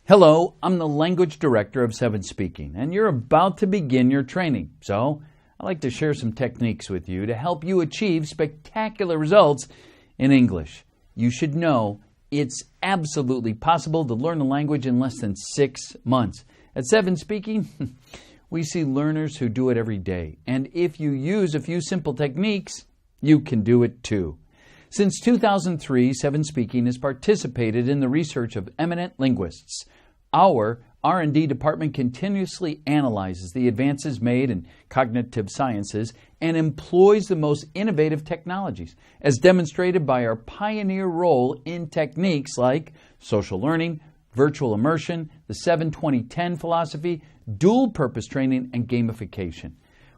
Hello, I'm the Language Director of 7speaking, and you're about to begin your training. So, I'd like to share some techniques with you to help you achieve spectacular results in English. You should know it's absolutely possible to learn a language in less than 6 months. At 7speaking, we see learners who do it every day, and if you use a few simple techniques, you can do it too. Since 2003, 7speaking has participated in the research of eminent linguists. Our R&D department continuously analyzes the advances made in cognitive sciences and employs the most innovative technologies, as demonstrated by our pioneer role in techniques like social learning, virtual immersion, the 7-20-10 philosophy, dual-purpose training, and gamification.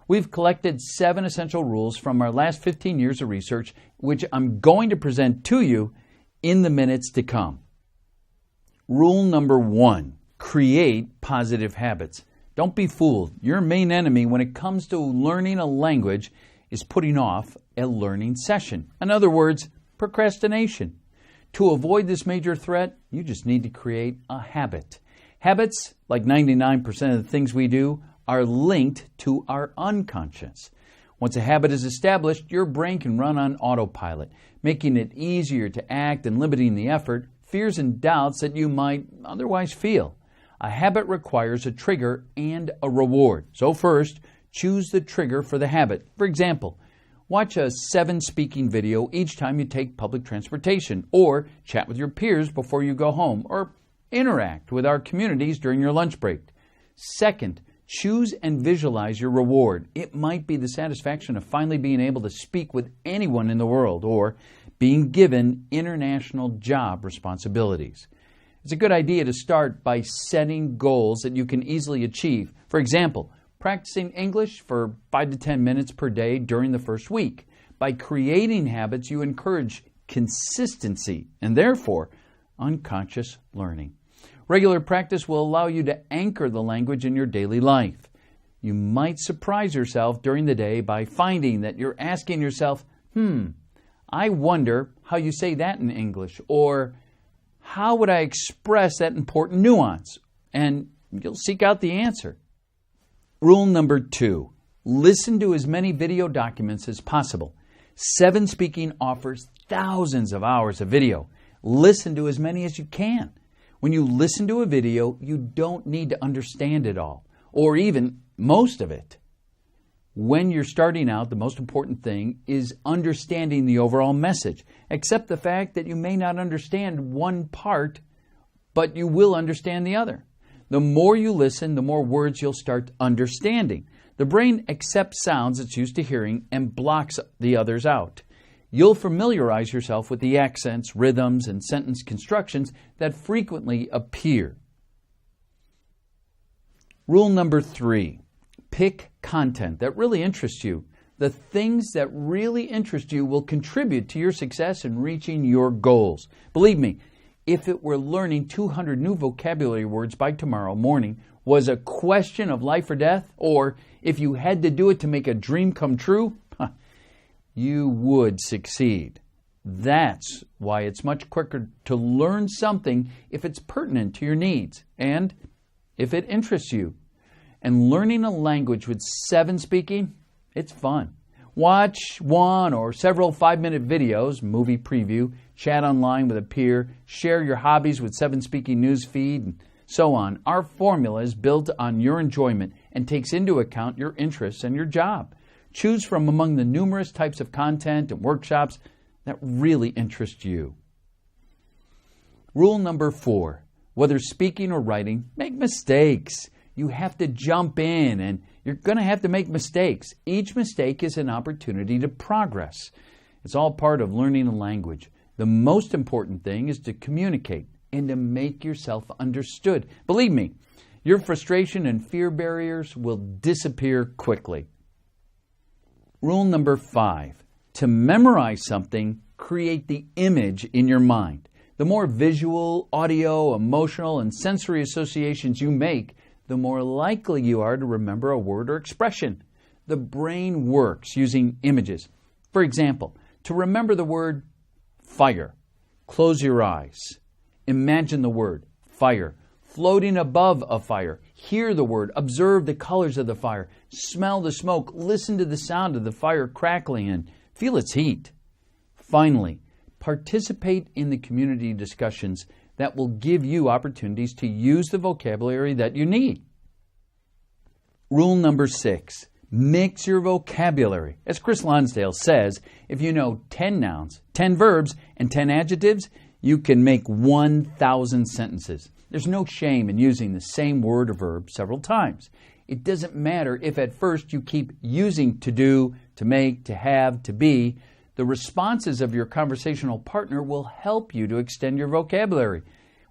We've collected 7 essential rules from our last 15 years of research, which I'm going to present to you in the minutes to come. Rule number 1, create positive habits. Don't be fooled. Your main enemy when it comes to learning a language is putting off a learning session. In other words, procrastination. To avoid this major threat, you just need to create a habit. Habits, like 99% of the things we do, are linked to our unconscious. Once a habit is established, your brain can run on autopilot, making it easier to act and limiting the effort, fears and doubts that you might otherwise feel. A habit requires a trigger and a reward. So first, choose the trigger for the habit. For example, watch a 7speaking video each time you take public transportation, or chat with your peers before you go home, or interact with our communities during your lunch break. Second, choose and visualize your reward. It might be the satisfaction of finally being able to speak with anyone in the world, or being given international job responsibilities. It's a good idea to start by setting goals that you can easily achieve. For example, practicing English for 5 to 10 minutes per day during the first week. By creating habits, you encourage consistency and therefore unconscious learning. Regular practice will allow you to anchor the language in your daily life. You might surprise yourself during the day by finding that you're asking yourself, I wonder how you say that in English, or how would I express that important nuance? And you'll seek out the answer. Rule number 2, listen to as many video documents as possible. 7speaking offers thousands of hours of video. Listen to as many as you can. When you listen to a video, you don't need to understand it all, or even most of it. When you're starting out, the most important thing is understanding the overall message. Accept the fact that you may not understand one part, but you will understand the other. The more you listen, the more words you'll start understanding. The brain accepts sounds it's used to hearing and blocks the others out. You'll familiarize yourself with the accents, rhythms, and sentence constructions that frequently appear. Rule number 3, pick content that really interests you. The things that really interest you will contribute to your success in reaching your goals. Believe me, if it were learning 200 new vocabulary words by tomorrow morning was a question of life or death, or if you had to do it to make a dream come true, you would succeed. That's why it's much quicker to learn something if it's pertinent to your needs and if it interests you. And learning a language with 7speaking, it's fun. Watch one or several 5-minute videos, movie preview, chat online with a peer, share your hobbies with 7speaking news feed, and so on. Our formula is built on your enjoyment and takes into account your interests and your job. Choose from among the numerous types of content and workshops that really interest you. Rule number 4, whether speaking or writing, make mistakes. You have to jump in and you're going to have to make mistakes. Each mistake is an opportunity to progress. It's all part of learning a language. The most important thing is to communicate and to make yourself understood. Believe me, your frustration and fear barriers will disappear quickly. Rule number 5, to memorize something, create the image in your mind. The more visual, audio, emotional, and sensory associations you make, the more likely you are to remember a word or expression. The brain works using images. For example, to remember the word fire, close your eyes. Imagine the word fire floating above a fire. Hear the word, observe the colors of the fire, smell the smoke, listen to the sound of the fire crackling, and feel its heat. Finally, participate in the community discussions that will give you opportunities to use the vocabulary that you need. Rule number 6, mix your vocabulary. As Chris Lonsdale says, if you know 10 nouns, 10 verbs, and 10 adjectives, you can make 1,000 sentences. There's no shame in using the same word or verb several times. It doesn't matter if at first you keep using to do, to make, to have, to be. The responses of your conversational partner will help you to extend your vocabulary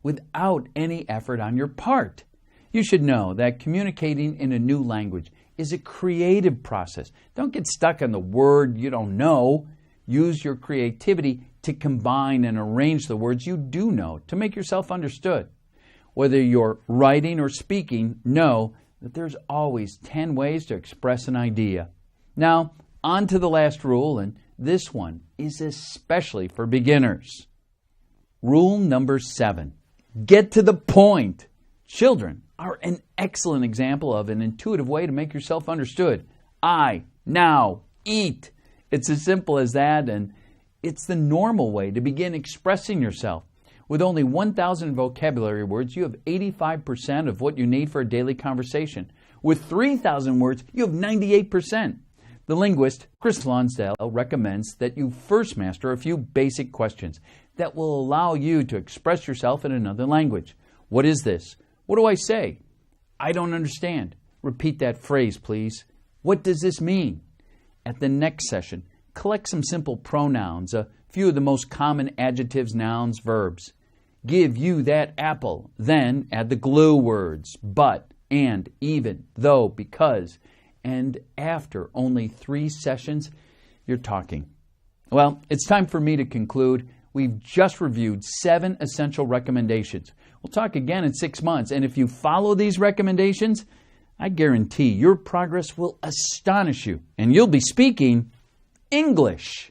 without any effort on your part. You should know that communicating in a new language is a creative process. Don't get stuck on the word you don't know. Use your creativity to combine and arrange the words you do know to make yourself understood. Whether you're writing or speaking, know that there's always 10 ways to express an idea. Now, on to the last rule, and this one is especially for beginners. Rule number 7, get to the point. Children are an excellent example of an intuitive way to make yourself understood. I, now, eat. It's as simple as that, and it's the normal way to begin expressing yourself. With only 1,000 vocabulary words, you have 85% of what you need for a daily conversation. With 3,000 words, you have 98%. The linguist Chris Lonsdale recommends that you first master a few basic questions that will allow you to express yourself in another language. What is this? What do I say? I don't understand. Repeat that phrase, please. What does this mean? At the next session, collect some simple pronouns, a few of the most common adjectives, nouns, verbs. Give you that apple. Then add the glue words, but, and, even, though, because. And after only 3 sessions, you're talking. Well, it's time for me to conclude. We've just reviewed 7 essential recommendations. We'll talk again in 6 months, and if you follow these recommendations, I guarantee your progress will astonish you, and you'll be speaking English.